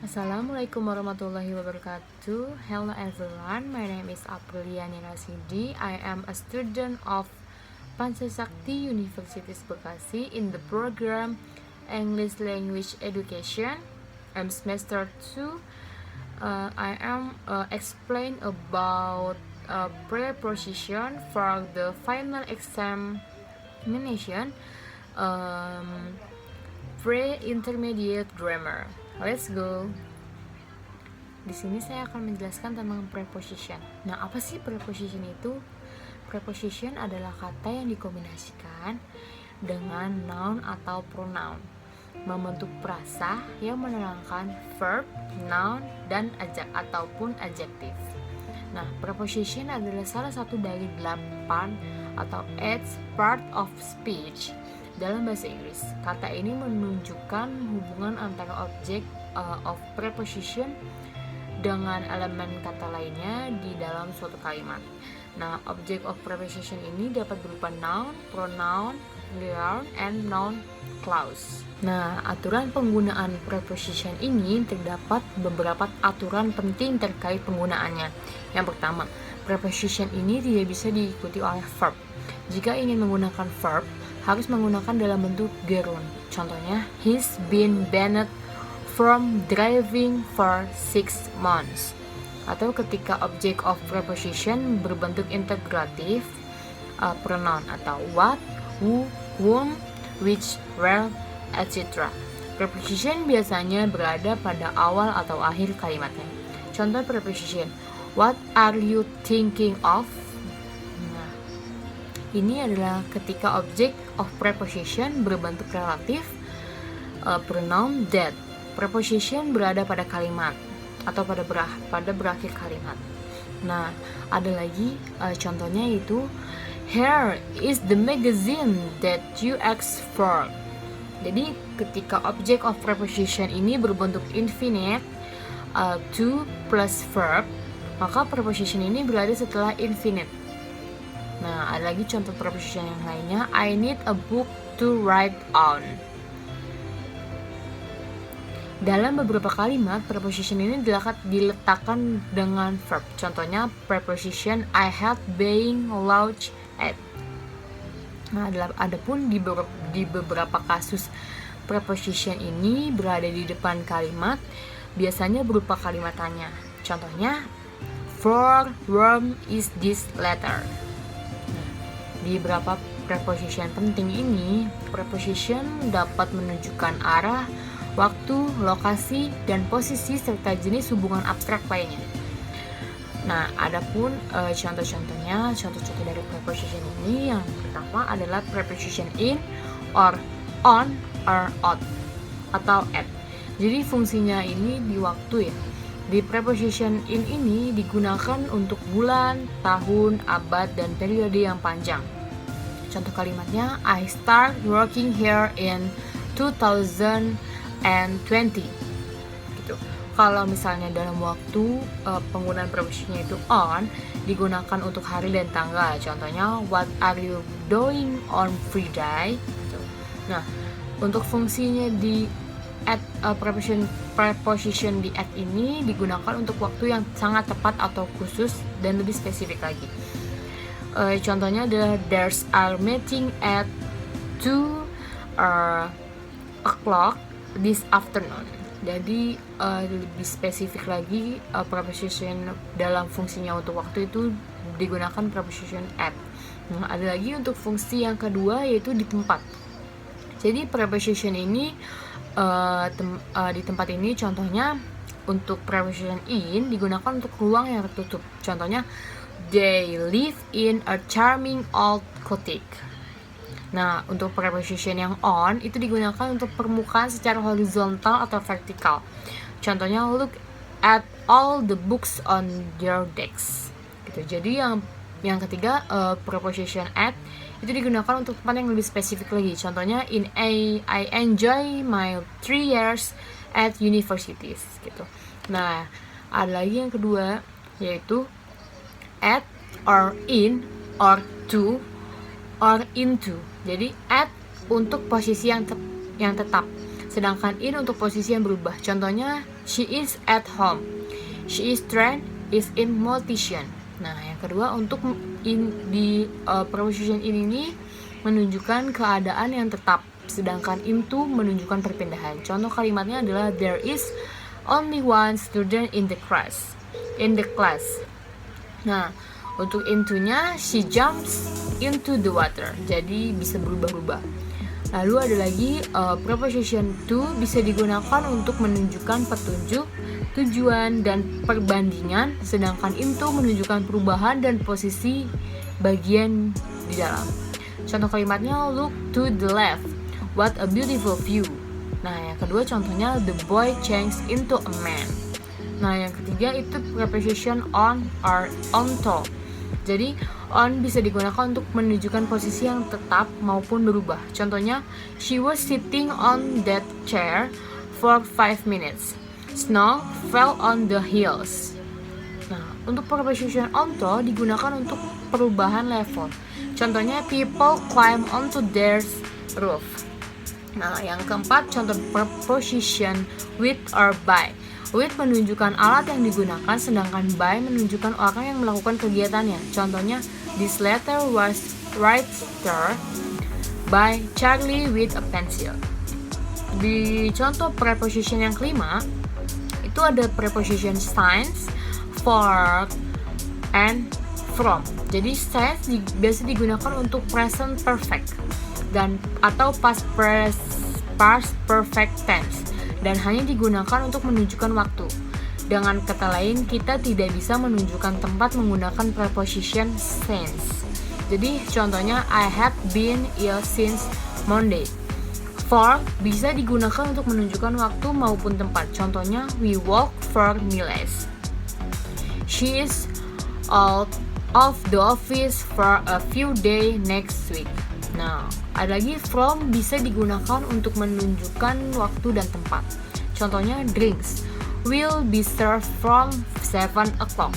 Assalamualaikum warahmatullahi wabarakatuh. Hello everyone, my name is Apriliani Rasidi. I am a student of Pancasakti Universitas Bekasi in the program English Language Education. I'm semester 2. I am explain about preposition for the final examination, pre-intermediate grammar. Let's go. Di sini saya akan menjelaskan tentang preposition. Nah, apa sih preposition itu? Preposition adalah kata yang dikombinasikan dengan noun atau pronoun, membentuk frasa yang menerangkan verb, noun, dan ataupun adjektif. Nah, preposition adalah salah satu dari 8 atau 8 part of speech dalam bahasa Inggris. Kata ini menunjukkan hubungan antara object of preposition dengan elemen kata lainnya di dalam suatu kalimat. Nah, object of preposition ini dapat berupa noun, pronoun, noun, and noun clause. Nah, aturan penggunaan preposition ini terdapat beberapa aturan penting terkait penggunaannya. Yang pertama, preposition ini tidak bisa diikuti oleh verb. Jika ingin menggunakan verb, harus menggunakan dalam bentuk gerund. Contohnya, he's been banned from driving for 6 months. Atau ketika object of preposition berbentuk integratif, pronoun atau what, who, whom, which, where, etc. Preposition biasanya berada pada awal atau akhir kalimatnya. Contoh preposition, what are you thinking of? Ini adalah ketika object of preposition berbentuk relatif, pronoun that. Preposition berada pada kalimat atau pada berakhir kalimat. Nah, ada lagi contohnya yaitu here is the magazine that you asked for. Jadi ketika object of preposition ini berbentuk infinite, to plus verb, maka preposition ini berada setelah infinite. Nah, ada lagi contoh preposition yang lainnya. I need a book to write on. Dalam beberapa kalimat, preposition ini diletakkan dengan verb. Contohnya preposition I had been launched at. Nah, adapun di beberapa kasus preposition ini berada di depan kalimat, biasanya berupa kalimat tanya. Contohnya, for whom is this letter? Di beberapa preposition penting ini, preposition dapat menunjukkan arah, waktu, lokasi, dan posisi serta jenis hubungan abstrak lainnya. Nah, adapun contoh-contoh dari preposition ini, yang pertama adalah preposition in, or, on, or out, atau at. Jadi fungsinya ini di waktu ya. Di preposition in ini digunakan untuk bulan, tahun, abad, dan periode yang panjang. Contoh kalimatnya, I start working here in 2020. Gitu. Kalau misalnya dalam waktu, penggunaan prepositionnya itu on, digunakan untuk hari dan tanggal. Contohnya, what are you doing on Friday? Gitu. Nah, untuk fungsinya di at, preposition di at ini digunakan untuk waktu yang sangat tepat atau khusus dan lebih spesifik lagi. Contohnya adalah there's a meeting at 2 o'clock this afternoon. Jadi lebih spesifik lagi, preposition dalam fungsinya untuk waktu itu digunakan preposition at. Nah, ada lagi untuk fungsi yang kedua yaitu di tempat. Jadi preposition ini di tempat ini, contohnya untuk preposition in digunakan untuk ruang yang tertutup. Contohnya, they live in a charming old cottage. Nah, untuk preposition yang on itu digunakan untuk permukaan secara horizontal atau vertikal. Contohnya, look at all the books on your decks. Gitu. Jadi yang ketiga, preposition at itu digunakan untuk tempat yang lebih spesifik lagi. Contohnya, I enjoy my 3 years at universities gitu. Nah, ada lagi yang kedua yaitu at, or in, or to, or into. Jadi at untuk posisi yang tetap, sedangkan in untuk posisi yang berubah. Contohnya, She is at home. She is trained is in motion. Nah, yang kedua untuk preposition ini menunjukkan keadaan yang tetap, sedangkan into menunjukkan perpindahan. Contoh kalimatnya adalah there is only one student in the class. Nah, untuk into-nya she jumps into the water. Jadi bisa berubah-ubah. Lalu ada lagi preposition to bisa digunakan untuk menunjukkan petunjuk, tujuan, dan perbandingan, sedangkan into menunjukkan perubahan dan posisi bagian di dalam. Contoh kalimatnya look to the left, what a beautiful view. Nah, yang kedua contohnya the boy changed into a man. Nah, yang ketiga itu preposition on or onto. Jadi on bisa digunakan untuk menunjukkan posisi yang tetap maupun berubah. Contohnya she was sitting on that chair for 5 minutes. Snow fell on the hills. Nah, untuk preposition onto digunakan untuk perubahan level. Contohnya people climb onto their roof. Nah, yang keempat contoh preposition with or by. With menunjukkan alat yang digunakan, sedangkan by menunjukkan orang yang melakukan kegiatannya. Contohnya this letter was written by Charlie with a pencil. Di contoh preposition yang kelima itu ada preposition since, for, and from. Jadi since biasa digunakan untuk present perfect dan atau past perfect tense dan hanya digunakan untuk menunjukkan waktu. Dengan kata lain, kita tidak bisa menunjukkan tempat menggunakan preposition since. Jadi contohnya I have been ill since Monday. For bisa digunakan untuk menunjukkan waktu maupun tempat. Contohnya we walk 4 miles. She is out of the office for a few days next week. Nah, ada lagi from bisa digunakan untuk menunjukkan waktu dan tempat. Contohnya drinks will be served from 7 o'clock.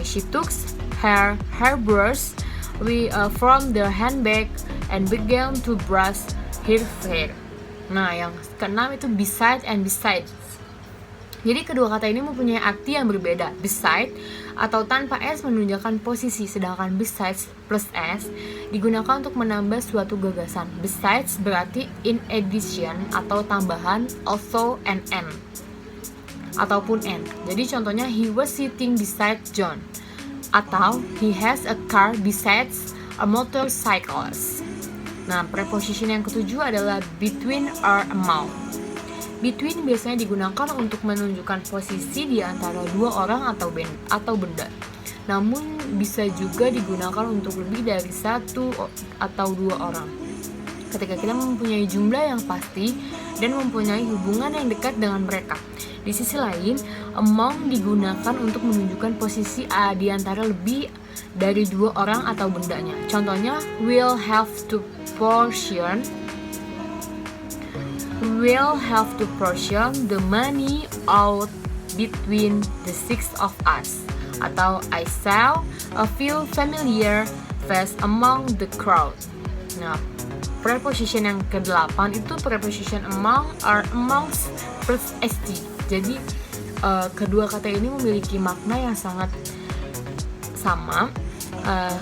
She took her hairbrush from the handbag and began to brush her hair. Nah, yang keenam itu beside and besides. Jadi kedua kata ini mempunyai arti yang berbeda. Beside atau tanpa s menunjukkan posisi, sedangkan besides plus s digunakan untuk menambah suatu gagasan. Besides berarti in addition atau tambahan, also and ataupun and. Jadi contohnya he was sitting beside John atau he has a car besides a motorcycle. Nah, preposition yang ketujuh adalah between or among. Between biasanya digunakan untuk menunjukkan posisi di antara dua orang atau benda. Namun bisa juga digunakan untuk lebih dari satu atau dua orang. Ketika kita mempunyai jumlah yang pasti dan mempunyai hubungan yang dekat dengan mereka. Di sisi lain, among digunakan untuk menunjukkan posisi di antara lebih dari dua orang atau bendanya. Contohnya, we'll have to portion the money out between the 6 of us. Atau I saw a few familiar faces among the crowd. Nah, preposition yang ke-8 itu preposition among or amongst plus st. Jadi kedua kata ini memiliki makna yang sangat sama.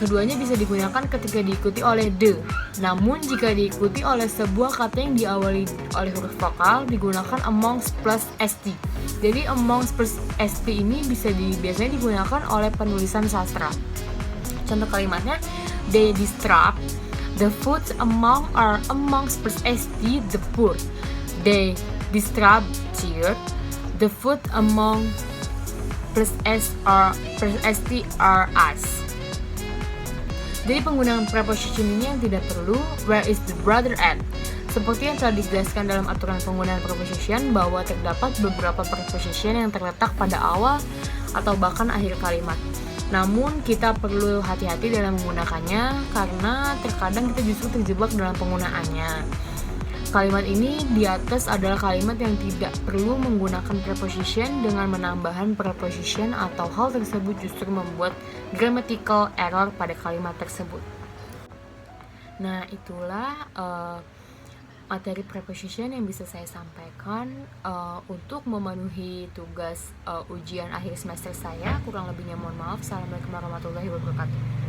Keduanya bisa digunakan ketika diikuti oleh the. Namun jika diikuti oleh sebuah kata yang diawali oleh huruf vokal digunakan amongst plus st. Jadi amongst plus st ini biasanya digunakan oleh penulisan sastra. Contoh kalimatnya they distribute the food amongst plus st the poor. They distribute the food among plus st or us. Jadi penggunaan preposition ini yang tidak perlu where is the brother at. Seperti yang telah dijelaskan dalam aturan penggunaan preposition bahwa terdapat beberapa preposition yang terletak pada awal atau bahkan akhir kalimat. Namun kita perlu hati-hati dalam menggunakannya karena terkadang kita justru terjebak dalam penggunaannya. Kalimat ini di atas adalah kalimat yang tidak perlu menggunakan preposition. Dengan menambahkan preposition atau hal tersebut justru membuat grammatical error pada kalimat tersebut. Nah, itulah materi preposition yang bisa saya sampaikan untuk memenuhi tugas ujian akhir semester saya. Kurang lebihnya mohon maaf. Assalamualaikum warahmatullahi wabarakatuh.